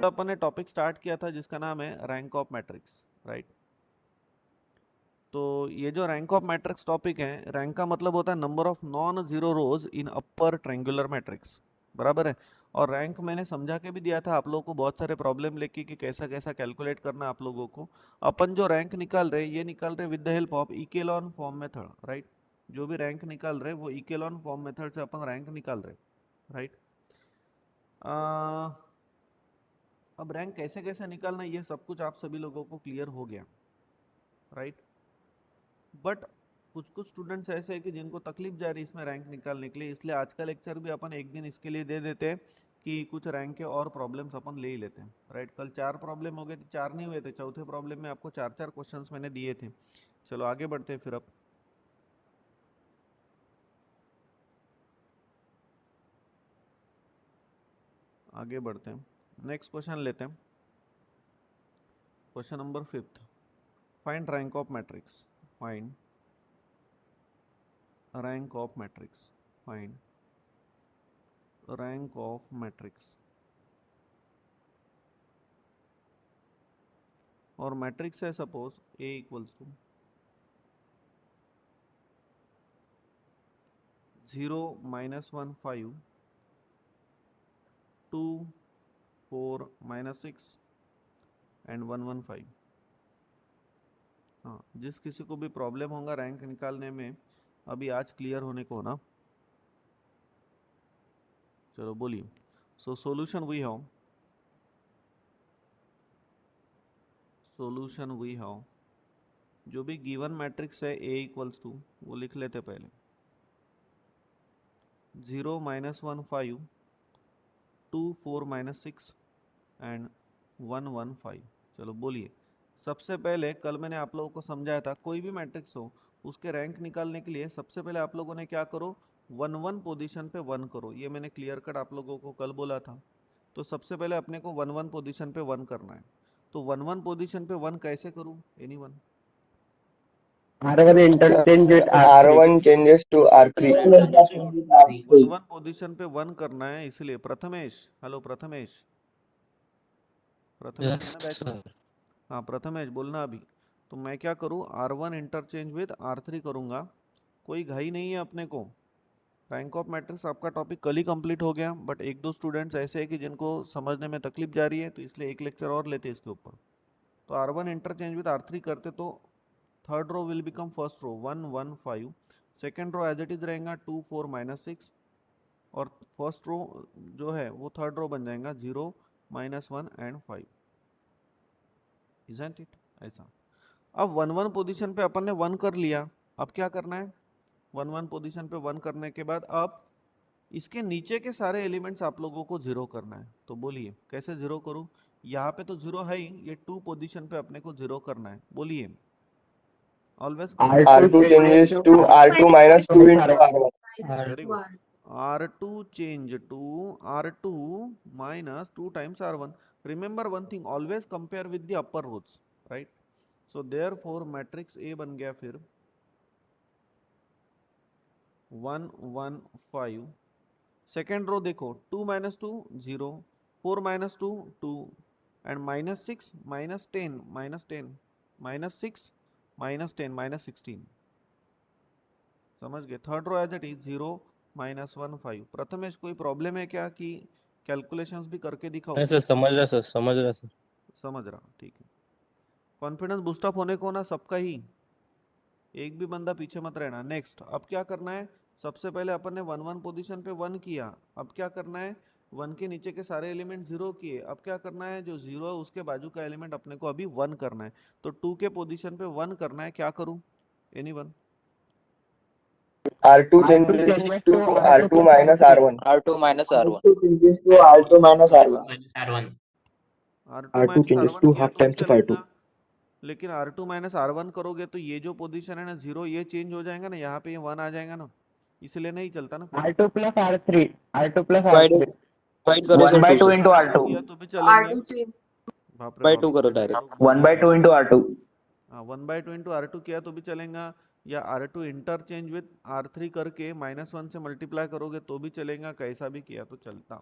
तो अपन ने topic start किया था जिसका नाम है रैंक ऑफ मैट्रिक्स, राइट। तो ये जो रैंक ऑफ मैट्रिक्स टॉपिक है, रैंक का मतलब होता है number of non zero rows in upper triangular matrix, बराबर है। और रैंक मैंने समझा के भी दिया था आप लोगों को बहुत सारे प्रॉब्लम लेके कि कैसा कैसा कैलकुलेट करना आप लोगों को। अपन जो रैंक निकाल रहे ये निकाल रहे with the help of echelon form method, right. जो भी रैंक निकाल रहे वो इकेलॉन फॉर्म मेथड से अपन रैंक निकाल रहे, राइट। अब रैंक कैसे कैसे निकालना ये सब कुछ आप सभी लोगों को क्लियर हो गया, राइट। बट कुछ कुछ स्टूडेंट्स ऐसे हैं कि जिनको तकलीफ जा रही है इसमें रैंक निकालने के लिए, इसलिए आज का लेक्चर भी अपन एक दिन इसके लिए दे देते हैं कि कुछ रैंक के और प्रॉब्लम्स अपन ले ही लेते हैं, राइट। कल 4 प्रॉब्लम हो गए थे, 4 नहीं हुए थे, चौथे प्रॉब्लम में आपको 4 क्वेश्चंस मैंने दिए थे। चलो आगे बढ़ते हैं फिर। अब आगे बढ़ते हैं, नेक्स्ट क्वेश्चन लेते हैं। Question number 5, find rank of matrix. Find rank of matrix. Find rank of matrix. और मैट्रिक्स है suppose A equals to 0 -1 5 2 4 -6 and 1 1 5। हाँ, जिस किसी को भी प्रॉब्लम होगा रैंक निकालने में अभी आज क्लियर होने को ना, चलो बोलिए। So solution we have, solution we have, जो भी गिवन मैट्रिक्स है A इक्वल्स टू, वो लिख लेते पहले 0 -1 5 2 4 -6 एंड 1 1 5। चलो बोलिए। सबसे पहले कल मैंने आप लोगों को समझाया था कोई भी मैट्रिक्स हो उसके रैंक निकालने के लिए सबसे पहले आप लोगों ने क्या करो, 1 1 पोजीशन पे 1 करो। ये मैंने क्लियर कट आप लोगों को कल बोला था। तो सबसे पहले अपने को 1 1 पोजीशन पे 1 करना है। तो 1 1 पोजीशन पे 1 कैसे करूं, anyone? R1 interchange with R1 changes to R3. 1 1 position पे 1 करना है, इसलिए प्रथमेश, हेलो प्रथमेश, प्रथमेश है ना बैच में? हाँ प्रथमेश बोलना अभी। तो मैं क्या करूँ, R1 इंटरचेंज विद R3 करूँगा। कोई घाई नहीं है अपने को। रैंक ऑफ मैट्रिक्स आपका टॉपिक कल ही कंप्लीट हो गया, बट एक दो स्टूडेंट्स ऐसे हैं कि जिनको समझने में तकलीफ जा रही है, तो इसलिए एक लेक्चर और लेते हैं इसके ऊपर। तो R1 इंटरचेंज विद R3 करते तो third row will become first row 1 1 5, second row as it is रहेगा 2 4 -6, और फर्स्ट रो जो है वो थर्ड रो बन जाएगा 0 -1 एंड 5। इजंट इट ऐसा? अब 1 1 पोजीशन पे अपन ने 1 कर लिया। अब क्या करना है, 1 1 पोजीशन पे 1 करने के बाद अब इसके नीचे के सारे एलिमेंट्स आप लोगों को जीरो करना है। तो बोलिए कैसे जीरो करूं? यहाँ पे तो जीरो है ही, ये 2 पोजीशन पे अपने को जीरो करना है। बोलिए always R2 changes to R2 minus 2 into R1. Very good. R2 change to R2 minus 2 times R1. Remember one thing, always compare with the upper rows, right? So therefore matrix A बन गया फिर 1 1 5। Second रो देखो 2 -2 0, 4 -2 2 and -6 -10 -10 -6 -10 -16। समझ गए? Third row as it is 0 -1 5। Prathamesh कोई problem है क्या कि कैलकुलेशंस भी करके दिखाओ? नहीं सर, समझ रहा सर, समझ रहा सर। समझ रहा, ठीक है। कॉन्फिडेंस बूस्टअप होने को ना सबका ही, एक भी बंदा पीछे मत रहना। नेक्स्ट अब क्या करना है, सबसे पहले अपन ने 1 1 पोजीशन पे 1 किया। अब क्या करना है, 1 के नीचे के सारे एलिमेंट 0 किए। अब क्या करना है, जो 0 है उसके बाजू का एलिमेंट अपने को अभी 1 करना है। तो 2 के पोजीशन पे 1 करना है, क्या करूं, anyone? R2 changes to R2 minus R1. R2 minus R1. R2 changes to R2 minus R1. R2 R2 changes -R1 to किया half तो भी times of R2. चलेगा, लेकिन R2 -R1 करोगे तो ये जो पोजीशन है ना 0, ये चेंज हो जाएगा ना, यहाँ पे ये 1 आ जाएगा ना, इसलिए नहीं चलता ना फिर। R2 plus R3. R2 plus Divide R3. divide करो 1 सर by 2 2 से। into R2 R2. किया तो भी चलेंगे। बाप रे बाय बाप, 2 करो कैसे डायरेक्ट। लोग 1 by 2 into R2. हाँ 1/2 इंटू R2 किया तो भी चलेगा, या R2 इंटरचेंज विद R3 करके -1 से मल्टीप्लाई करोगे तो भी चलेगा, कैसा भी किया तो चलता।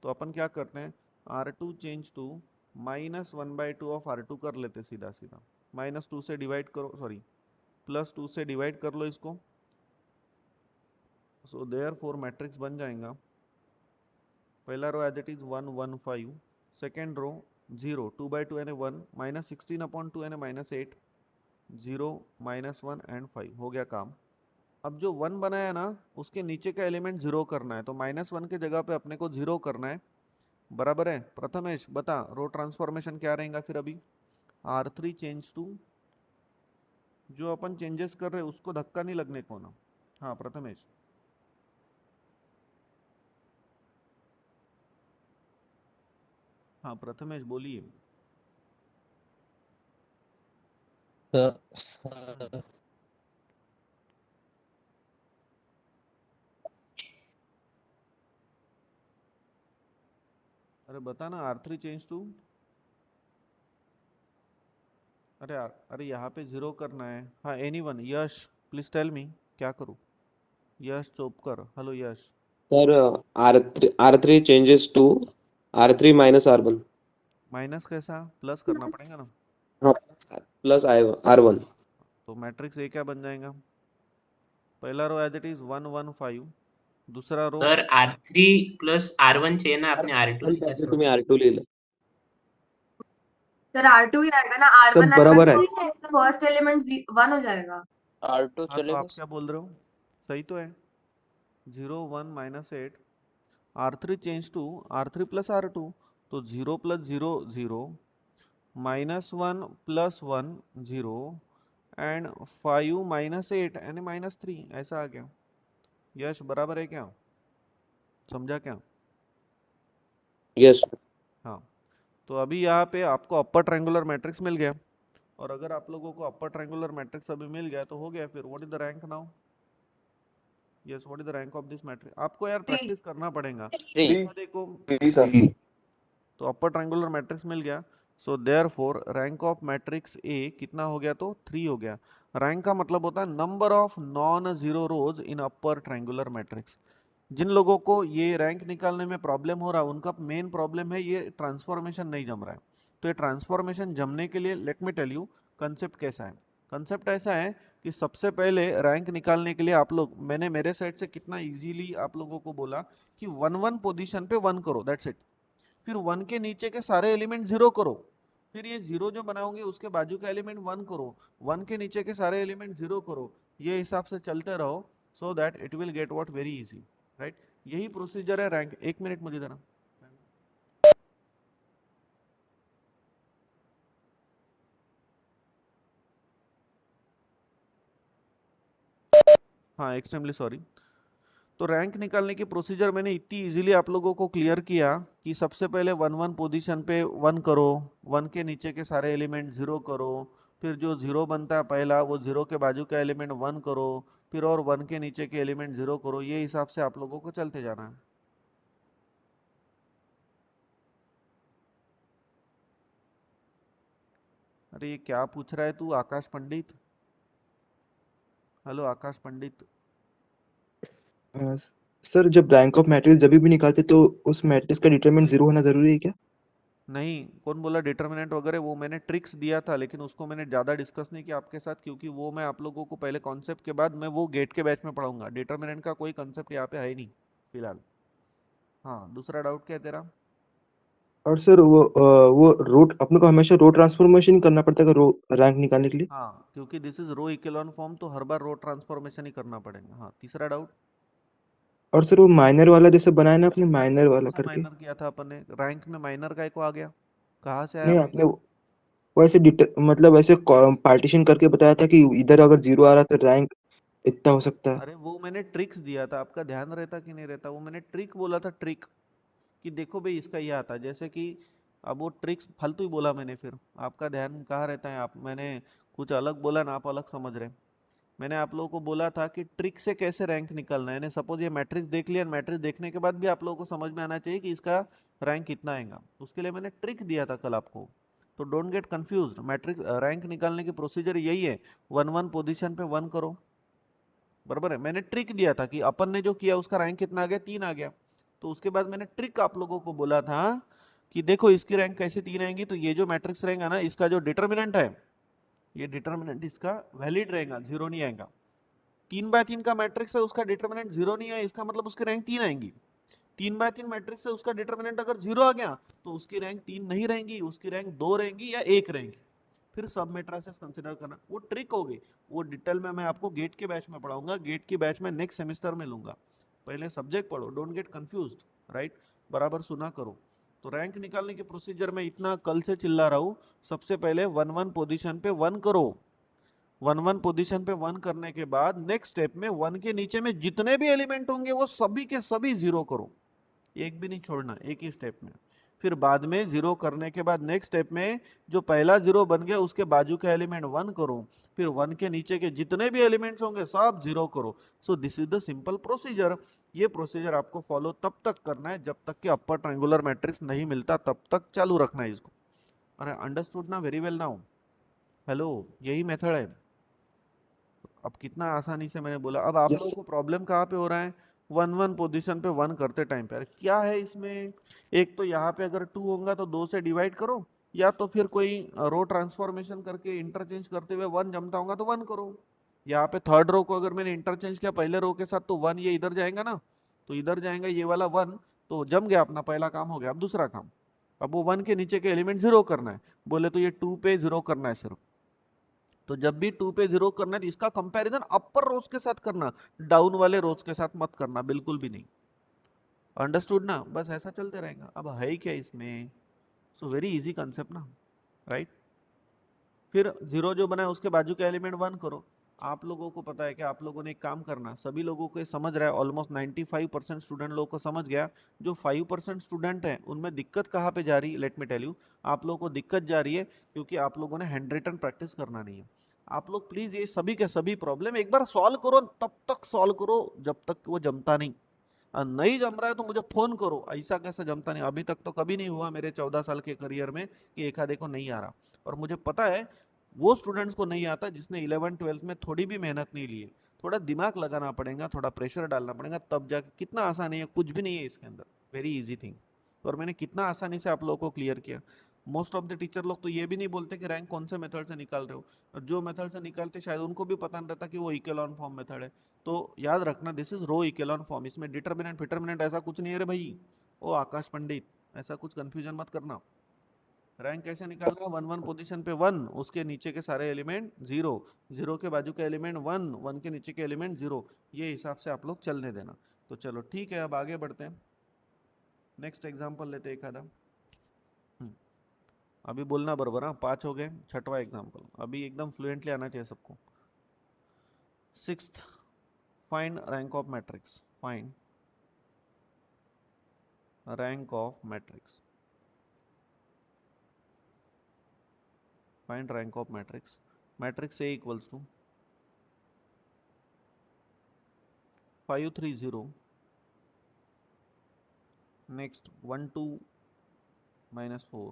तो अपन क्या करते हैं, R2 change to -1/2 of R2 कर लेते सीधा सीधा। -2 से डिवाइड करो, सॉरी +2 से डिवाइड कर लो इसको। सो देयरफॉर मैट्रिक्स बन जाएगा, पहला row as it is 1 1 5, second row 0 2/2 यानी 1 -16/2 यानी -8 0 -1 एंड 5। हो गया काम। अब जो 1 बनाया ना उसके नीचे का एलिमेंट 0 करना है, तो -1 के जगह पे अपने को 0 करना है, बराबर है। प्रथमेश बता रो ट्रांसफॉर्मेशन क्या रहेगा फिर अभी। R3 चेंज टू, जो अपन चेंजेस कर रहे हैं उसको धक्का नहीं लगने को ना। हाँ प्रथमेश। हाँ प्रथमेश बोलिए। हम्म, अरे बता ना R3 चेंज टू। अरे यार, अरे यहाँ पे 0 करना है। हाँ anyone, Yash please tell me क्या करूँ। Yash Chopkar, hello Yash. Sir, R3 changes to R3 minus R1. Minus कैसा, प्लस करना पड़ेगा ना। हाँ, plus R1. तो मैट्रिक्स ए क्या बन जाएगा, पहला रो एज इट इज 1 1 5, दूसरा रो सर R3 प्लस R1 चाहिए ना, आपने R2 लिखा त्याचे सर। तुम्ही R2 लिहिलं. सर R2 ही आएगा ना, सब R1 बराबर आएगा आहे. तो फर्स्ट एलिमेंट 1 हो जाएगा। R2 हाँ तो चलेगा आप क्या बोल रहे हो, सही तो है। 0 1 -8, R3 change to R3 plus R2, तो 0 + 0 0, -1 + 1 0 एंड 5 -8 यानी -3, ऐसा आ गया। यश बराबर है क्या, समझा क्या। Yes. हाँ तो अभी यहाँ पे आपको अपर ट्रायंगुलर मैट्रिक्स मिल गया, और अगर आप लोगों को अपर ट्रायंगुलर मैट्रिक्स अभी मिल गया तो हो गया फिर। What is the rank now, yes what is the rank of this matrix. आपको यार प्रैक्टिस करना पड़ेगा। 3। यहाँ देखो, जी सर। तो अपर ट्रायंगुलर मैट्रिक्स मिल गया। So therefore rank of matrix A कितना हो गया, तो 3 हो गया। रैंक का मतलब होता है number of non zero rows in upper triangular matrix. जिन लोगों को ये रैंक निकालने में प्रॉब्लम हो रहा है उनका मेन प्रॉब्लम है ये ट्रांसफॉर्मेशन नहीं जम रहा है। तो ये ट्रांसफॉर्मेशन जमने के लिए let me tell you concept कैसा है। कंसेप्ट ऐसा है कि सबसे पहले रैंक निकालने के लिए आप लोग, मैंने मेरे साइड से कितना इजीली आप लोगों को बोला कि 1 1 पोजीशन पे 1 करो, दैट्स इट। फिर 1 के नीचे के सारे एलिमेंट 0 करो, फिर ये 0 जो बनाओगे उसके बाजू का एलिमेंट 1 करो, 1 के नीचे के सारे एलिमेंट 0 करो, ये हिसाब से चलते रहो, so that it will get what very easy, right. यही प्रोसीजर है रैंक। 1 मिनट मुझे देना। हाँ एक्सट्रीमली सॉरी। तो रैंक निकालने की प्रोसीजर मैंने इतनी इजीली आप लोगों को क्लियर किया कि सबसे पहले 1 1 पोजीशन पे 1 करो, 1 के नीचे के सारे एलिमेंट 0 करो, फिर जो 0 बनता है पहला वो 0 के बाजू का एलिमेंट 1 करो, फिर और 1 के नीचे के एलिमेंट 0 करो, ये हिसाब से आप लोगों को चलते जाना है। अरे ये क्या पूछ रहा है तू आकाश पंडित, हेलो आकाश पंडित। अ, सर जब रैंक ऑफ मैट्रिक्स जब भी निकालते तो उस मैट्रिक्स का डिटरमिनेंट 0 होना जरूरी है क्या? नहीं, कौन बोला डिटर्मिनेंट वगैरह, वो मैंने ट्रिक्स दिया था लेकिन उसको मैंने ज़्यादा डिस्कस नहीं किया आपके साथ, क्योंकि वो मैं आप लोगों को पहले कॉन्सेप्ट के बाद मैं वो गेट के बैच में पढ़ाऊंगा। डिटर्मिनेंट का कोई कंसेप्ट यहाँ पे है ही नहीं फिलहाल। हाँ दूसरा डाउट क्या है तेरा। और सर वो रो अपने को हमेशा रो ट्रांसफॉर्मेशन करना पड़ता है रो रैंक निकालने के लिए? हाँ क्योंकि this is row equivalent form, तो हर बार रो ट्रांसफॉर्मेशन ही करना पड़ेगा। हाँ तीसरा डाउट। और सर वो माइनर वाला जैसे बनाया ना आपने माइनर वाला कौन सा करके? माइनर किया था अपन ने, रैंक में माइनर का को आ गया, कहाँ से आया नहीं भाई। आपने वो ऐसे मतलब ऐसे पार्टीशन करके बताया था कि इधर अगर 0 आ रहा तो रैंक इतना हो सकता है। अरे वो मैंने ट्रिक्स दिया था, आपका ध्यान रहता कि नहीं रहता, वो मैंने ट्रिक बोला था, ट्रिक कि देखो भाई इसका ये आता है, जैसे कि अब वो ट्रिक्स फालतू ही बोला मैंने, फिर आपका ध्यान कहाँ रहता है। आप, मैंने कुछ अलग बोला ना, आप अलग समझ रहे हैं। मैंने आप लोगों को बोला था कि ट्रिक से कैसे रैंक निकालना है। सपोज ये मैट्रिक्स देख लिया, मैट्रिक्स देखने के बाद भी आप लोगों को समझ में आना चाहिए कि इसका रैंक कितना आएगा, उसके लिए मैंने ट्रिक दिया था कल आपको। तो don't get confuse, matrix rank निकालने की प्रोसीजर यही है, 1 1 पोजीशन पे 1 करो, बराबर है। मैंने ट्रिक दिया था कि अपन ने जो किया उसका रैंक कितना आ गया, 3 आ गया। तो उसके बाद मैंने ट्रिक आप लोगों को बोला था कि देखो इसकी रैंक कैसे 3 आएंगी, तो ये जो मैट्रिक्स रहेगा ना, इसका जो डिटर्मिनेंट है, ये डिटर्मिनेंट इसका वैलिड रहेगा, 0 नहीं आएगा। 3x3 का मैट्रिक्स है, उसका डिटर्मिनेंट 0 नहीं है, इसका मतलब उसकी रैंक 3 आएंगी। 3x3 मैट्रिक्स से उसका डिटर्मिनेंट अगर 0 आ गया तो उसकी रैंक 3 नहीं रहेंगी, उसकी रैंक 2 रहेंगी या 1 रहेंगी। फिर सब मैट्रिसेस कंसीडर करना, वो ट्रिक होगी, वो डिटेल में मैं आपको गेट के बैच में पढ़ाऊंगा, गेट की बैच में नेक्स्ट सेमेस्टर में लूंगा। पहले सब्जेक्ट पढ़ो, डोंट गेट कंफ्यूज्ड, राइट, बराबर सुना करो। तो रैंक निकालने के प्रोसीजर में इतना कल से चिल्ला रहा हूँ, सबसे पहले 1-1 पोजीशन पे 1 करो। 1-1 पोजीशन पे 1 करने के बाद नेक्स्ट स्टेप में 1 के नीचे में जितने भी एलिमेंट होंगे वो सभी के सभी 0 करो, एक भी नहीं छोड़ना, एक ही स्टेप में। फिर बाद में 0 करने के बाद नेक्स्ट स्टेप में जो पहला 0 बन गया उसके बाजू के एलिमेंट 1 करो, फिर 1 के नीचे के जितने भी एलिमेंट्स होंगे सब 0 करो। So this is the simple procedure. ये प्रोसीजर आपको फॉलो तब तक करना है जब तक कि अपर ट्रायंगुलर मैट्रिक्स नहीं मिलता, तब तक चालू रखना है इसको। अरे अंडरस्टूड ना, वेरी वेल नाउ, हेलो, यही मेथड है। अब कितना आसानी से मैंने बोला। अब आप Yes. लोगों को प्रॉब्लम कहाँ पे हो रहा है, 1-1 पोजीशन पे 1 करते टाइम पे। अरे क्या है इसमें, एक तो यहाँ पे अगर 2 होगा तो 2 से डिवाइड करो, या तो फिर कोई रो ट्रांसफॉर्मेशन करके इंटरचेंज करते हुए 1 जमता होगा तो 1 करो। यहाँ पे थर्ड रो को अगर मैंने इंटरचेंज किया पहले रो के साथ तो 1 ये इधर जाएगा ना, तो इधर जाएगा ये वाला 1, तो जम गया, अपना पहला काम हो गया। अब दूसरा काम, अब वो 1 के नीचे के एलिमेंट 0 करना है, बोले तो ये 2 पे 0 करना है सिर्फ। तो जब भी 2 पे 0 करना है तो इसका कंपैरिजन अपर रोज के साथ करना, डाउन वाले रोज के साथ मत करना, बिल्कुल भी नहीं। अंडरस्टूड ना, बस ऐसा चलते रहेगा। अब है क्या इसमें, सो वेरी इजी कंसेप्ट ना, राइट। फिर 0 जो बना है उसके बाजू के एलिमेंट 1 करो। आप लोगों को पता है कि आप लोगों ने एक काम करना, सभी लोगों को ये समझ रहा है, ऑलमोस्ट 95% स्टूडेंट लोगों को समझ गया। जो 5% स्टूडेंट हैं उनमें दिक्कत कहाँ पे जा रही है, लेट मी टेल यू। आप लोगों को दिक्कत जा रही है क्योंकि आप लोगों ने हैंड रिटन प्रैक्टिस करना नहीं है। आप लोग प्लीज ये सभी के सभी प्रॉब्लम एक बार सॉल्व करो, तब तक सॉल्व करो जब तक वो जमता नहीं। नहीं जम रहा है तो मुझे फोन करो, ऐसा कैसे जमता नहीं, अभी तक तो कभी नहीं हुआ मेरे 14 साल के करियर में कि एक आधे को नहीं आ रहा। और मुझे पता है वो स्टूडेंट्स को नहीं आता जिसने 11-12 में थोड़ी भी मेहनत नहीं ली है। थोड़ा दिमाग लगाना पड़ेगा, थोड़ा प्रेशर डालना पड़ेगा, तब जाके। कितना आसान है, कुछ भी नहीं है इसके अंदर, वेरी इजी थिंग। और मैंने कितना आसानी से आप लोगों को क्लियर किया। मोस्ट ऑफ द टीचर लोग तो ये भी नहीं बोलते कि रैंक कौन से मेथड से निकाल रहे हो, और जो मेथड से निकालते शायद उनको भी पता नहीं रहता कि वो इकेलॉन फॉर्म मेथड है। तो याद रखना, this is row echelon form, इसमें डिटर्मिनेंट फिटर्मिनेंट ऐसा कुछ नहीं है रे भाई। ओ आकाश पंडित, ऐसा कुछ कंफ्यूजन मत करना। रैंक कैसे निकालना, 1-1 पोजीशन पे 1, उसके नीचे के सारे एलिमेंट 0, 0 के बाजू के एलिमेंट 1, 1 के नीचे के एलिमेंट 0, ये हिसाब से आप लोग चलने देना। तो चलो ठीक है, अब आगे बढ़ते हैं, नेक्स्ट एग्जांपल लेते हैं एक आधा। अभी बोलना बराबर, हाँ 5 हो गए, छठवां एग्जांपल अभी एकदम फ्लुएंटली आना चाहिए सबको। 6th, find rank of matrix, find rank of matrix, find rank of matrix. Matrix A equals to 5 3 0, next 1 2 minus 4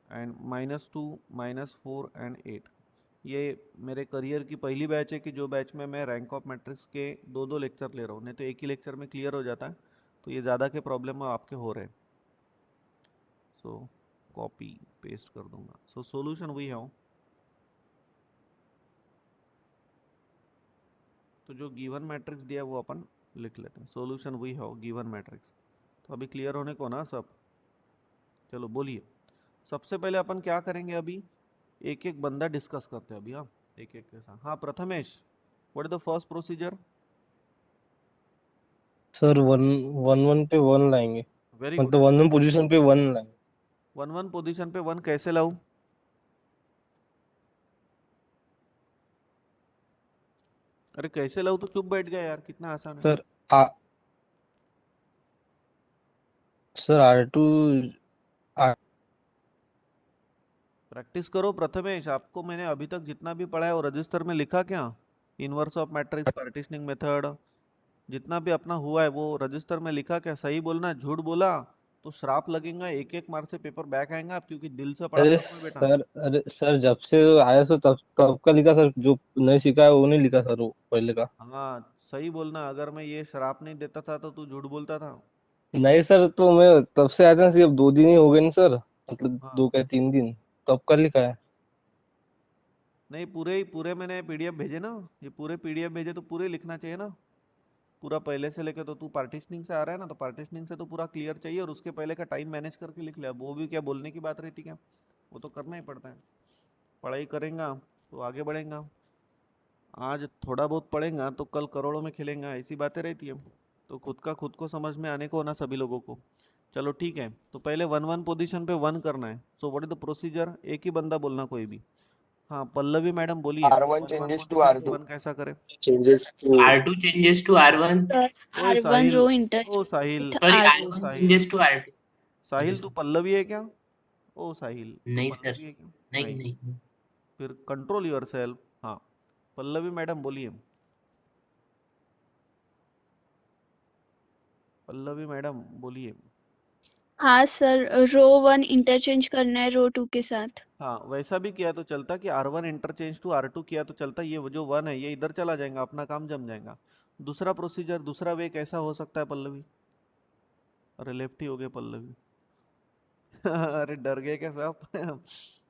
and -2 -4 and 8। ये मेरे करियर की पहली बैच है कि जो बैच में मैं रैंक ऑफ मैट्रिक्स के 2-2 लेक्चर ले रहा हूँ, नहीं तो एक ही लेक्चर में क्लियर हो जाता है। तो ये ज़्यादा के प्रॉब्लम आपके हो रहे हैं, सो कॉपी पेस्ट कर दूंगा। सो सॉल्यूशन वही है, तो जो गिवन मैट्रिक्स दिया है वो अपन लिख लेते हैं। सॉल्यूशन वही है गिवन मैट्रिक्स। तो अभी क्लियर होने को ना सब, चलो बोलिए। सबसे पहले अपन क्या करेंगे, अभी एक एक बंदा डिस्कस करते हैं अभी। हाँ एक एक के साथ। हाँ Prathamesh, what is the first procedure? Sir 1-1 पे 1 लाएंगे, वेरी गुड। मतलब 1-1 पोजीशन पे 1 लाएंगे। 1-1 पोजीशन पे 1 कैसे लाऊं? अरे कैसे लाऊं, तो चुप बैठ गया यार, कितना आसान है। सर सर R2 प्रैक्टिस करो प्रथमेश, आपको मैंने अभी तक जितना भी पढ़ा है वो रजिस्टर में लिखा क्या? Inverse of matrix, partitioning method, जितना भी अपना हुआ है वो रजिस्टर में लिखा क्या? सही बोलना, झूठ बोला तो श्राप लगेगा, 1-1 मार्क से पेपर बैक आएगा आप, क्योंकि दिल से पढ़ा अरे करो बेटा। सर, अरे सर जब से आया सर तब तब का लिखा सर, जो नहीं सीखा है वो नहीं लिखा सर, वो पहले का। हाँ सही बोलना, अगर मैं ये श्राप नहीं देता था तो तू झूठ बोलता था। नहीं सर, तो मैं तब से आया था, सिर्फ 2 दिन ही हो गए ना सर, मतलब हाँ 2 या 3 दिन, तो अब कल लिखा है। नहीं, पूरे मैंने पीडीएफ भेजे ना, ये पूरे पीडीएफ भेजे तो पूरे लिखना चाहिए ना, पूरा पहले से लेके। तो तू पार्टीशनिंग से आ रहा है ना, तो पार्टीशनिंग से तो पूरा क्लियर चाहिए, और उसके पहले का टाइम मैनेज करके लिख ले। अब वो भी क्या बोलने की बात रहती क्या, वो तो करना ही पड़ता है। पढ़ाई करेगा तो आगे बढ़ेगा, आज थोड़ा बहुत पढ़ेगा तो कल करोड़ों में खेलेगा, ऐसी बातें रहती है। तो खुद को समझ में आने को होना सभी लोगों को। चलो ठीक है, तो पहले वन वन पोजीशन पे वन करना है। So what is the procedure, एक ही बंदा बोलना कोई भी। हाँ पल्लवी मैडम बोलिए, R1 one one changes to position पे R2. वन कैसा करें। changes to R2 changes to R1. ओए R1 साहिल, रो ओ साहिल, इंटरचेंज Sorry, आर ओ R1 Sahil, changes to R2. Okay, Sahil तू sir. पल्लवी है क्या? ओ साहिल तू नहीं सर, पल्लवी है क्या? नहीं नहीं, नहीं. फिर कंट्रोल योर सेल्फ। हाँ पल्लवी मैडम बोलिए, पल्लवी मैडम बोलिए। हाँ सर, रो 1 इंटरचेंज करना है रो 2 के साथ। हाँ वैसा भी किया तो चलता, कि R1 इंटरचेंज टू R2 किया तो चलता, ये जो वन है ये इधर चला जाएगा, अपना काम जम जाएगा। दूसरा प्रोसीजर, दूसरा वे कैसा हो सकता है पल्लवी? अरे लेफ्ट ही हो गए पल्लवी। अरे डर गए क्या साहब?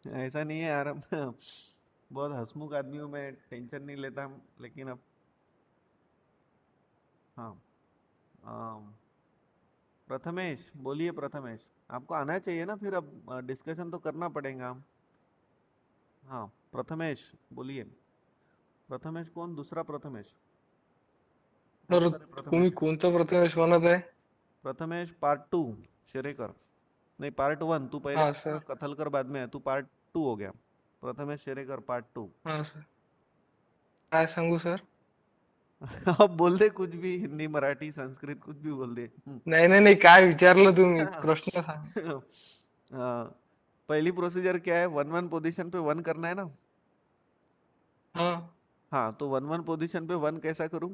ऐसा नहीं है यार, हम बहुत हंसमुख आदमी हूँ मैं, टेंशन नहीं लेता। लेकिन अब हाँ, प्रथमेश बोलिए। प्रथमेश आपको आना चाहिए ना, फिर अब डिस्कशन तो करना पड़ेगा। हाँ प्रथमेश बोलिए। प्रथमेश कौन, दूसरा प्रथमेश? बहुत तर सारे प्रथमेश तुम्ही हैं। कोणता प्रथमेश म्हणत आहे? प्रथमेश पार्ट 2 शेरेकर, नहीं पार्ट 1, तू पहले हाँ आया था सर, ना, कथलकर बाद में आया, तू पार्ट 2 हो गया। प्रथमेश शेरेकर पार्ट 2। हाँ सर. काय सांगू सर? अब बोल दे कुछ भी, हिंदी मराठी संस्कृत कुछ भी बोल दे। नाही नाही नाही, काय विचारलं तुम्ही? प्रश्न सांग. हाँ, पहली प्रोसीजर क्या है, वन वन पोजीशन पे वन करना है ना। हाँ, हाँ तो वन वन पोजीशन पे वन कैसा करूँ?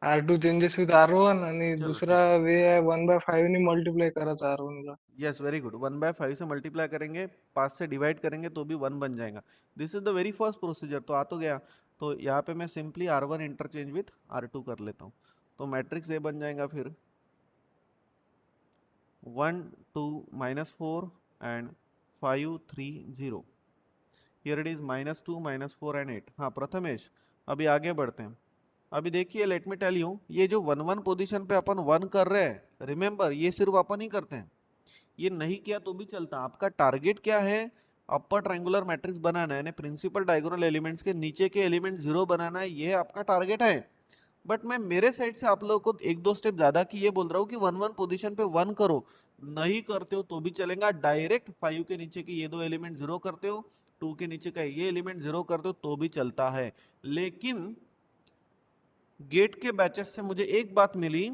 R2 चेंजेस विथ R1 आणि चलो दुसरा ठीक है, वे आहे 1/5 ने मल्टिप्लाय करायचं R1 ला. Yes very good. 1/5 से मल्टीप्लाई करेंगे, 5 से डिवाइड करेंगे तो भी वन बन जाएगा। This is the very first procedure, तो आ तो गया। तो यहाँ पे मैं simply R1 interchange with R2 कर लेता हूँ, तो मैट्रिक्स ये बन जाएगा फिर 1 2 -4 and 5 3 0। Here it is -2 -4 and 8। हाँ प्रथमेश, अभी आगे बढ़ते हैं। अभी देखिए, लेट मी टेल यू, ये जो वन वन पोजीशन पे अपन वन कर रहे हैं, रिमेंबर ये सिर्फ अपन ही करते हैं, ये नहीं किया तो भी चलता। आपका टारगेट क्या है? अपर ट्रायंगुलर मैट्रिक्स बनाना है, यानी प्रिंसिपल डायगोनल एलिमेंट्स के नीचे के एलिमेंट 0 बनाना है, ये आपका टारगेट है। बट मैं मेरे साइड से आप लोगों को एक दो स्टेप ज्यादा की ये बोल रहा हूँ कि वन वन पोजीशन पे वन करो। नहीं करते हो तो भी चलेगा, डायरेक्ट 5 के नीचे के ये दो एलिमेंट 0 करते हो, 2 के नीचे का ये एलिमेंट 0 करते हो तो भी चलता है। लेकिन गेट के बैचेस से मुझे एक बात मिली,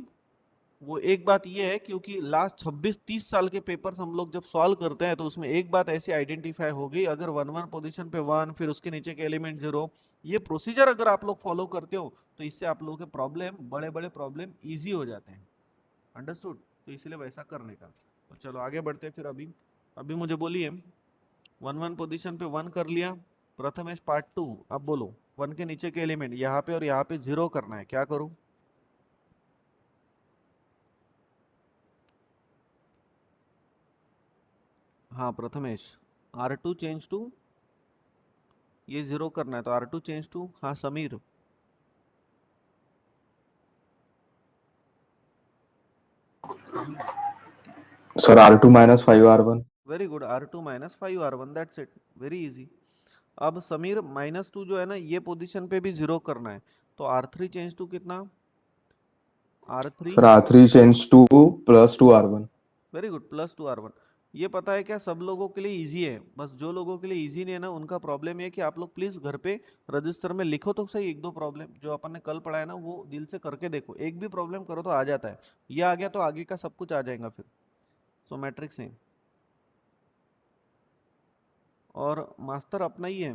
वो एक बात ये है, क्योंकि लास्ट 26-30 साल के पेपर्स हम लोग जब सॉल्व करते हैं तो उसमें एक बात ऐसी आइडेंटिफाई हो गई, अगर वन वन पोजीशन पे वन फिर उसके नीचे के एलिमेंट 0, ये प्रोसीजर अगर आप लोग फॉलो करते हो तो इससे आप लोगों के प्रॉब्लम, बड़े बड़े प्रॉब्लम इजी हो जाते हैं। अंडरस्टूड? तो इसलिए वैसा करने का। तो चलो आगे बढ़ते हैं फिर। अभी अभी मुझे बोलिए, वन वन पोजीशन पे वन कर लिया, प्रथमेश पार्ट 2। अब बोलो, वन के नीचे के एलिमेंट यहाँ पे और यहाँ पे 0 करना है, क्या करूँ? हाँ प्रथमेश, R2 चेंज टू, ये 0 करना है तो R2 चेंज टू। हाँ Sameer, Sameer Sir, R2 minus 5R1. Very good, R2 -5R1, that's it, very easy. अब समीर -2 जो है ना, ये पोजीशन पे भी 0 करना है, तो R3 चेंज टू कितना? R3, Sir, R3 change to plus 2R1. Very good, +2R1। ये पता है क्या, सब लोगों के लिए इजी है, बस जो लोगों के लिए इजी नहीं है ना, उनका प्रॉब्लम ये है कि आप लोग प्लीज घर पे रजिस्टर में लिखो तो सही, एक दो प्रॉब्लम जो अपन ने कल पढ़ा है ना वो दिल से करके देखो, एक भी प्रॉब्लम करो तो आ जाता है। ये आ गया तो आगे का सब कुछ आ जाएगा फिर। सो मैट्रिक्स है, और मास्टर अपना ही है,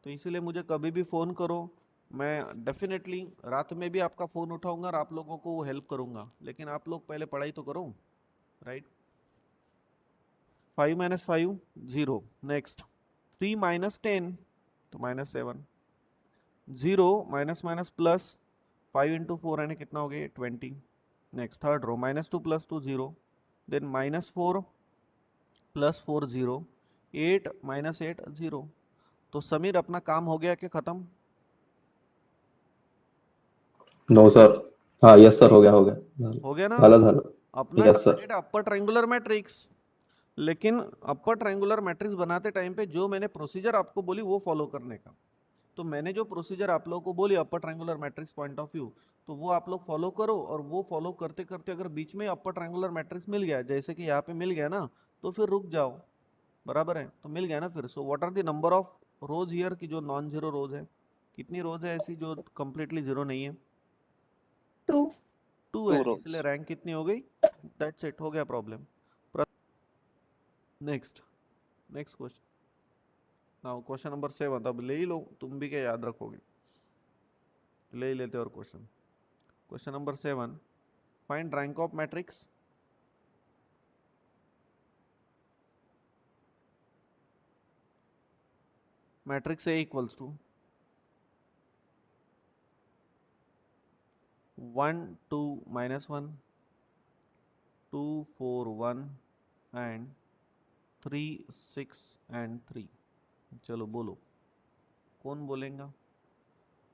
तो इसीलिए मुझे कभी भी फ़ोन करो, मैं डेफिनेटली रात में भी आपका फ़ोन उठाऊंगा और आप लोगों को हेल्प करूंगा, लेकिन आप लोग पहले पढ़ाई तो करो, राइट? 5 - 5 0, नेक्स्ट 3 - 10 तो -7, 0 माइनस माइनस प्लस 5 × 4 यानी कितना हो गया 20, नेक्स्ट थर्ड रो -2 + 2 0, देन -4 + 4 0, 8 -8 0। तो समीर अपना काम हो गया कि खत्म? नो सर, हाँ यस सर, हो गया हो गया, हो गया ना? झालं अपना यस सर। टारगेट अपर ट्रायंगुलर मैट्रिक्स, लेकिन अपर ट्रायंगुलर मैट्रिक्स बनाते टाइम पे जो मैंने प्रोसीजर आपको बोली वो फॉलो करने का। तो मैंने जो प्रोसीजर आप लोगों को बोली अपर triangular matrix point of view, तो वो आप लोग फॉलो करो, और वो फॉलो करते करते अगर बीच में अपर ट्रायंगुलर मैट्रिक्स मिल गया, जैसे कि यहाँ पे मिल गया ना, तो फिर रुक जाओ। बराबर है, तो मिल गया ना फिर। So what are the number of rows here की जो नॉन जीरो रोज है? कितनी रोज है ऐसी जो कंप्लीटली जीरो नहीं है? 2। 2 2 है, rows. इसलिए रैंक कितनी हो गई? दैट्स इट, हो गया problem. Next next question, now question number 7। अब ले ही लो, तुम भी क्या याद रखोगे, ले ही लेते और question. Question number 7, find rank of matrix. Matrix A equals to 1 2 -1 2 4 1 and 3 6 and 3। चलो बोलो, कौन बोलेगा?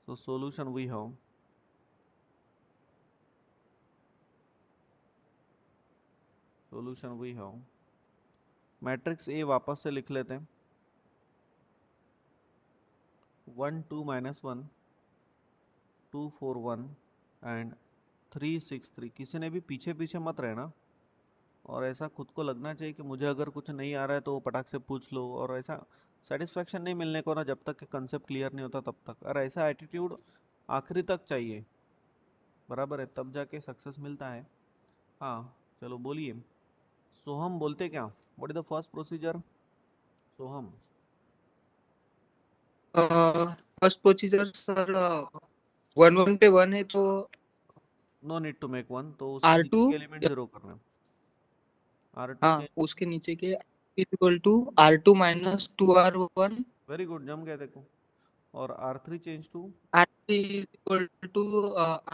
So solution we have, matrix A वापस से लिख लेते हैं। 1 2 -1 2 4 1 एंड 3 6 3। किसी ने भी पीछे पीछे मत रहना, और ऐसा खुद को लगना चाहिए कि मुझे अगर कुछ नहीं आ रहा है तो वो पटाख से पूछ लो, और ऐसा सेटिस्फेक्शन नहीं मिलने को ना, जब तक कि कंसेप्ट क्लियर नहीं होता तब तक। और ऐसा एटीट्यूड आखिरी तक चाहिए, बराबर है, तब जाके सक्सेस मिलता है। हाँ चलो बोलिए, सोहम बोलते क्या? What is the first procedure? Soham. First procedure sir 1 1 पे 1 है तो no need to make one, तो उसके नीचे R2 के एलिमेंट जीरो करना है। R2 हाँ चेंज, उसके नीचे के equal to R2 - 2R1, very good, जम गया देखो। और R3 change to, R3 equal to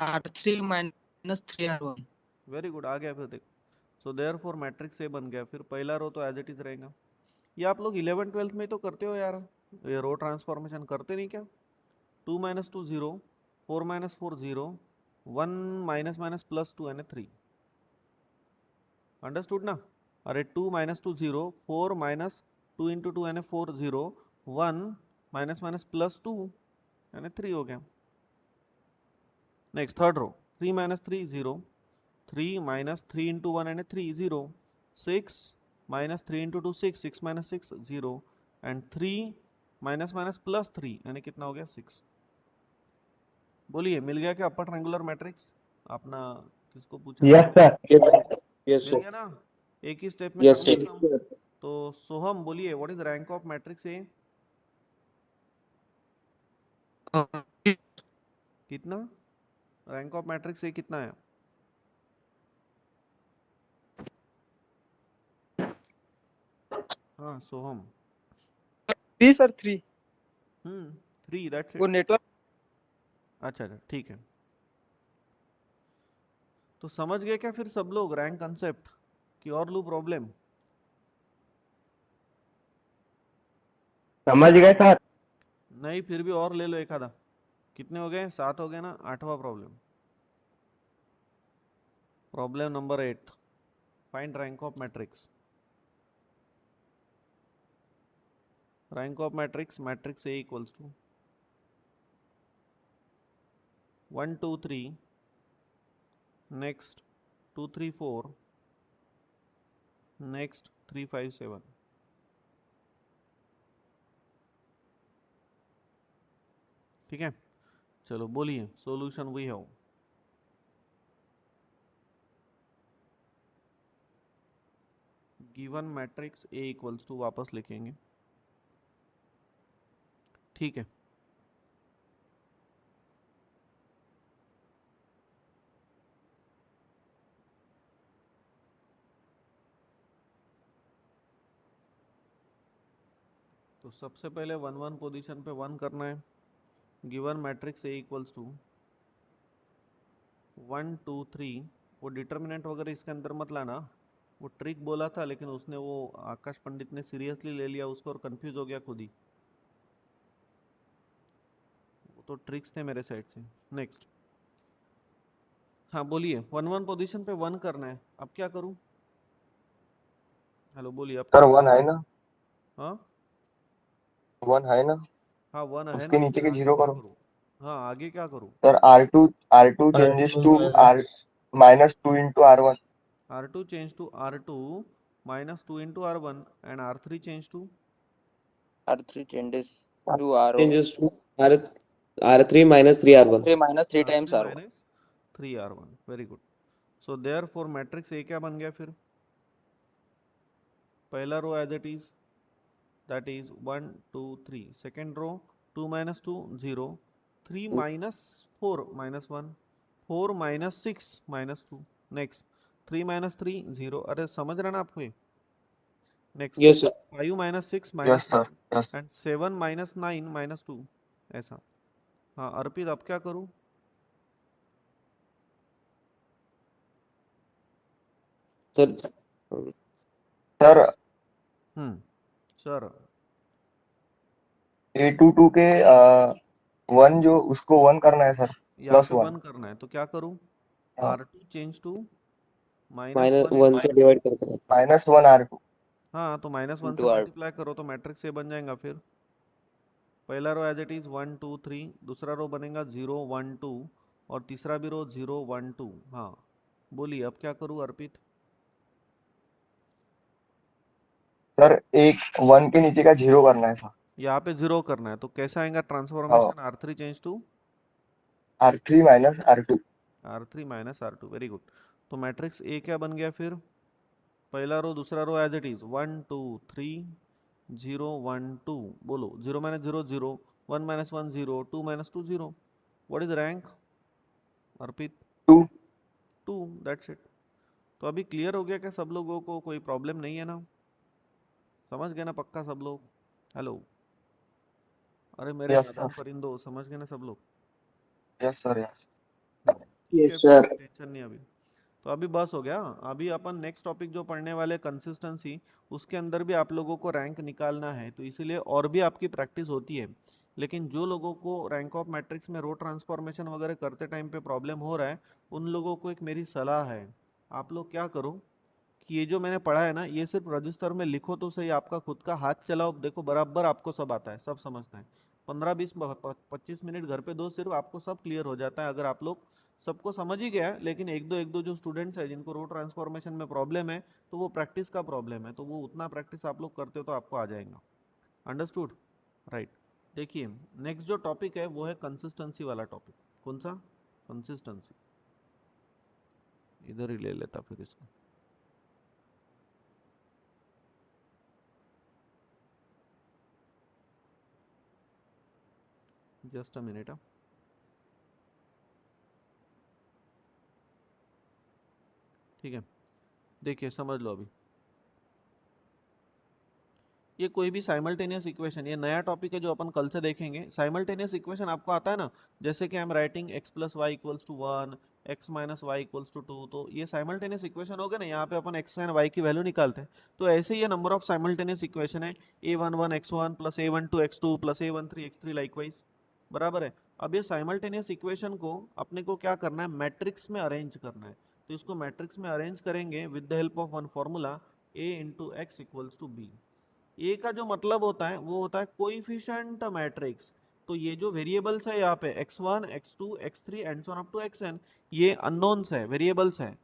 R3 - 3R1। Very good, आ गया फिर देखो। सो देयरफॉर मैट्रिक्स ए बन गया। फिर पहला रो तो एज इट इज रहेगा। ये आप लोग 11 12th में तो करते हो यार, ये रो ट्रांसफॉर्मेशन करते नहीं क्या? 2 - 2 0, 4 - 4 0, 1 -+ 2 यानी 3। अंडरस्टूड ना? अरे 2 - 2 0, 4 -2 × 2 यानी 4 0, 1 -+2 यानी 3 हो गया। नेक्स्ट थर्ड रो, 3 - 3 0, 3 - 3 × 1 यानी 3 0, 6 -3 × 2 6, 6 - 6 0, एंड 3 +3 यानी कितना हो गया? 6। बोलिए, मिल गया क्या अपर ट्रायंगुलर मैट्रिक्स? अपना किसको पूछा? Yes sir. यस मिल सर। गया ना? एक ही स्टेप में यस काम सर। खत्म। तो सोहम बोलिए, what is rank of matrix A? कितना रैंक ऑफ मैट्रिक्स ए कितना है? हाँ सोहम। 3 सर 3 3, दैट्स वो इट। नेटवर्क। अच्छा ठीक है। तो समझ गए क्या फिर सब लोग रैंक कंसेप्ट की? और लू प्रॉब्लम? समझ गए सर। नहीं, फिर भी और ले लो एक आधा। कितने हो गए? 7 हो गए ना? 8वां problem, problem number 8, find rank of matrix. Rank of matrix, matrix A equals to 1 2 3, next 2 3 4, next 3 5 7। ठीक है, चलो बोलिए, solution we have. Given matrix A equals to, वापस लिखेंगे, ठीक है। तो सबसे पहले 1 1 पोजीशन पे 1 करना है। Given matrix A equals to 1 2 3, वो डिटर्मिनेंट वगैरह इसके अंदर मत लाना, वो ट्रिक बोला था लेकिन उसने वो आकाश पंडित ने सीरियसली ले लिया उसको और कंफ्यूज हो गया खुद ही। वो तो ट्रिक्स थे मेरे साइड से। नेक्स्ट, हाँ बोलिए। 1 1 पोजीशन पे 1 करना है, अब क्या करूं? हेलो बोलिए अब सर क्या 1 है ना, हाँ 1 है ना, हाँ 1 है उसके ना, नीचे फिर के आगे 0 क्या करो। करूं? हाँ आगे क्या करूं? Sir R2 changes to R -2 into R1. R2 change to R2 minus 2 into R1 and R3 change to R3 changes to R1. changes to R3 minus 3R1. 3 minus 3 times R3 R1. minus 3R1। Very good. So therefore matrix A क्या बन गया फिर? पहला row as it is, that is 1 2 3। Second row 2 minus 2 0, 3 minus 4 minus 1, 4 minus 6 minus 2। Next 3 minus 3 0। अरे समझ रहे ना आपको ये? Next Yes, sir. 5 minus 6 Yes minus sir, 1 yes. And 7 minus 9 minus 2, ऐसा। हाँ अर्पित अब क्या करूँ? Sir, सर सर A22 के 1 जो उसको 1 करना है सर, यहाँ प्लस पे 1। 1 करना है तो क्या करूँ? हाँ। R2 चेंज टू minus -1 1 से डिवाइड करके -1 R2। हाँ तो -1 से Into R2. मल्टीप्लाई करो तो मैट्रिक्स ए बन जाएगा। फिर पहला रो एज इट इज 1 2 3, दूसरा रो बनेगा 0 1 2 और तीसरा भी रो 0 1 2। हाँ बोलिए अब क्या करूँ अर्पित? सर एक 1 के नीचे का 0 करना है सर। यहाँ पे 0 करना है तो कैसा आएगा हाँ, transformation? R3 change to R3 minus R2। R3 minus R2। Very good. तो मैट्रिक्स ए क्या बन गया फिर? पहला रो दूसरा रो एज इट इज 1 2 3 0 1 2। बोलो 0 minus 0 0, 1 minus 1 0, 2 minus 2 0। What is rank Arpit? 2। 2, that's it. तो अभी क्लियर हो गया क्या सब लोगों को? कोई प्रॉब्लम नहीं है ना? समझ गए ना पक्का सब लोग? हेलो अरे मेरे यस नादान सर, परिंदो, समझ गए ना सब लोग? Yes sir, yes. ठीक है Yes, फिर sir. कोई टेंशन नहीं अभी। तो अभी बस हो गया। अभी अपन नेक्स्ट टॉपिक जो पढ़ने वाले कंसिस्टेंसी, उसके अंदर भी आप लोगों को रैंक निकालना है तो इसीलिए और भी आपकी प्रैक्टिस होती है। लेकिन जो लोगों को रैंक ऑफ मैट्रिक्स में रो ट्रांसफॉर्मेशन वगैरह करते टाइम पे प्रॉब्लम हो रहा है, उन लोगों को एक मेरी सलाह है। आप लोग क्या करो कि ये जो मैंने पढ़ा है ना, ये सिर्फ रजिस्टर में लिखो तो सही, आपका खुद का हाथ चलाओ, देखो बराबर आपको सब आता है, सब समझते हैं। 15 20 25 मिनट घर पे दो, सिर्फ आपको सब क्लियर हो जाता है। अगर आप लोग सबको समझ ही गया है, लेकिन एक दो जो स्टूडेंट्स हैं जिनको रो ट्रांसफॉर्मेशन में प्रॉब्लम है, तो वो प्रैक्टिस का प्रॉब्लम है, तो वो उतना प्रैक्टिस आप लोग करते हो तो आपको आ जाएगा। अंडरस्टूड? राइट। देखिए नेक्स्ट जो टॉपिक है वो है कंसिस्टेंसी वाला टॉपिक। कौन सा? कंसिस्टेंसी। इधर ही ले लेता फिर इसको। Just a minute. ठीक है, देखिए समझ लो अभी। ये कोई भी साइमल्टेनियस इक्वेशन, ये नया टॉपिक है जो अपन कल से देखेंगे। साइमल्टेनियस इक्वेशन आपको आता है ना, जैसे कि I am writing x plus y equals to 1, x minus y equals to 2, तो ये साइमल्टेनियस इक्वेशन हो गया ना। यहाँ पे अपन x एंड y की वैल्यू निकालते हैं। तो ऐसे ही ये नंबर ऑफ साइमल्टेनियस इक्वेशन है, a11 x1 plus a12 x2 plus a13 x3 likewise, बराबर है। अब ये साइमल्टेनियस इक्वेशन को अपने को क्या करना है? मैट्रिक्स में अरेंज करना है। तो इसको मैट्रिक्स में अरेंज करेंगे with the help of one formula, a into x equals to b. A का जो मतलब होता है वो होता है कोइफिशिएंट मैट्रिक्स। तो ये जो वेरिएबल्स है यहाँ पे x1 x2 x3 and so on up to xn, ये अननोन्स है, वेरिएबल्स है।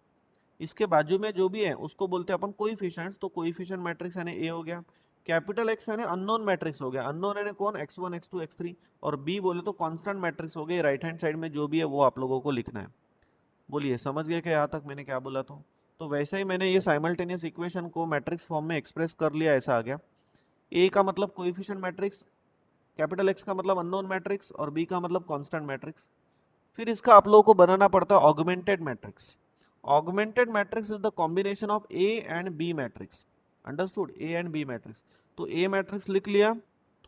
इसके बाजू में जो भी है उसको बोलते हैं अपन कोइफिशिएंट्स। तो कोइफिशिएंट मैट्रिक्स यानी ए हो गया, कैपिटल एक्स यानी अननोन मैट्रिक्स हो गया, अननोन यानी कौन? x1 x2 x3, और बी बोले तो कांस्टेंट मैट्रिक्स हो गए। राइट हैंड साइड में जो भी है वो आप लोगों को लिखना है। बोलिए समझ गए क्या यहाँ तक मैंने क्या बोला? तो वैसे ही मैंने ये साइमल्टेनियस इक्वेशन को मैट्रिक्स फॉर्म में एक्सप्रेस कर लिया, ऐसा आ गया। ए का मतलब कोएफिशिएंट मैट्रिक्स, कैपिटल एक्स का मतलब अननोन मैट्रिक्स, और बी का मतलब कांस्टेंट मैट्रिक्स। फिर इसका आप लोगों को बनाना पड़ता है augmented matrix. Augmented matrix is the combination of A and B matrix. Understood? A and B matrix. तो ए मैट्रिक्स लिख लिया,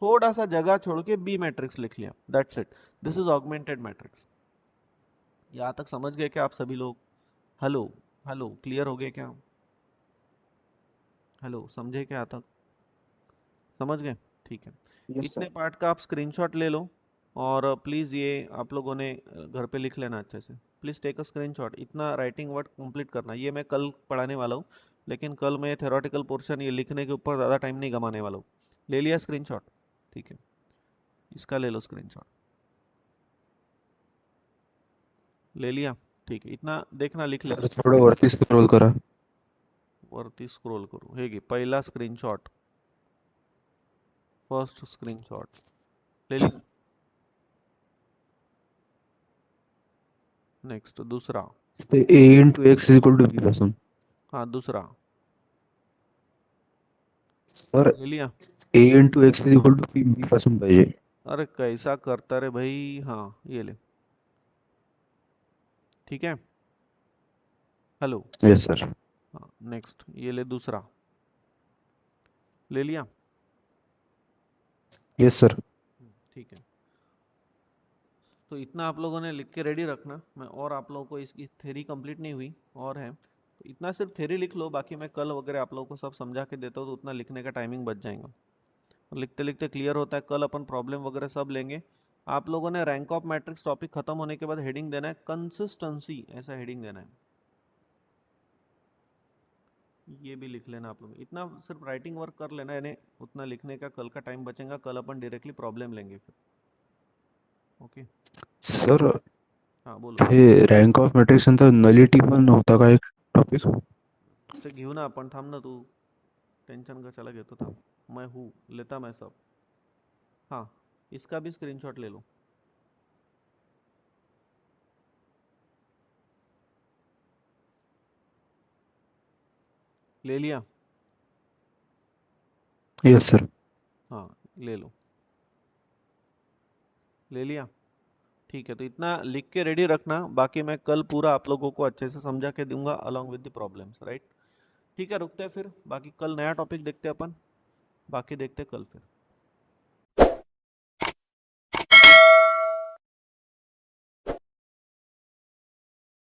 थोड़ा सा जगह छोड़ के बी मैट्रिक्स लिख लिया, that's it, this is augmented matrix. यहाँ तक समझ गए क्या आप सभी लोग? हेलो हेलो, क्लियर हो गया क्या? हेलो, समझे क्या तक? समझ गए? ठीक है। यस इतने सर। पार्ट का आप स्क्रीनशॉट ले लो और प्लीज़ ये आप लोगों ने घर पे लिख लेना अच्छे से। प्लीज़ टेक अ स्क्रीनशॉट, इतना राइटिंग वर्क कंप्लीट करना। ये मैं कल पढ़ाने वाला हूँ, लेकिन कल मैं थ्योरेटिकल पोर्शन ये लिखने के ऊपर ज़्यादा टाइम नहीं गंवाने वाला हूँ। ले लिया स्क्रीनशॉट? ठीक है, इसका ले लो स्क्रीनशॉट। ले लिया? ठीक है, इतना देखना, लिख लेना। सर थोडं वरती स्क्रॉल करा. वरती स्क्रोल करू, हे घे पहिला स्क्रीनशॉट, फर्स्ट स्क्रीनशॉट ले लिया। नेक्स्ट दूसरा, A into x is equal to b पासून. हाँ दूसरा सर ले लिया। A into x is equal to b पासून पाहिजे. अरे कैसा करता रे भाई, हाँ ये ले। ठीक है, हेलो, यस सर. हाँ नेक्स्ट ये ले दूसरा, ले लिया। Yes sir. ठीक है, तो इतना आप लोगों ने लिख के रेडी रखना। मैं और आप लोगों को इसकी थ्योरी कंप्लीट नहीं हुई और है, तो इतना सिर्फ थ्योरी लिख लो, बाकी मैं कल वगैरह आप लोगों को सब समझा के देता हूँ, तो उतना लिखने का टाइमिंग बच जाएगा। लिखते लिखते क्लियर होता है। कल अपन प्रॉब्लम वगैरह सब लेंगे। आप लोगों ने रैंक ऑफ मैट्रिक्स टॉपिक खत्म होने के बाद हेडिंग देना है कंसिस्टेंसी, ऐसा हेडिंग देना है। ये भी लिख लेना आप लोग, इतना सिर्फ राइटिंग वर्क कर लेना, यानी उतना लिखने का कल का टाइम बचेगा। कल अपन डायरेक्टली प्रॉब्लम लेंगे फिर। ओके, सर हाँ बोलो। हे रँक ऑफ मॅट्रिक्स नंतर नलिटी पण होता का एक टॉपिक? ते घेऊ ना आपण, थांब ना तू, टेंशन कशाला घेतो, थांब, मैं हूँ, लेता मैं सब। हाँ, इसका भी स्क्रीनशॉट ले लो। ले लिया? Yes sir. हाँ ले लो, ले लिया? ठीक है, तो इतना लिख के रेडी रखना, बाकी मैं कल पूरा आप लोगों को अच्छे से समझा के दूंगा along with the problems, right? ठीक है, रुकते हैं फिर, बाकी कल नया टॉपिक देखते हैं अपन, बाकी देखते हैं कल फिर।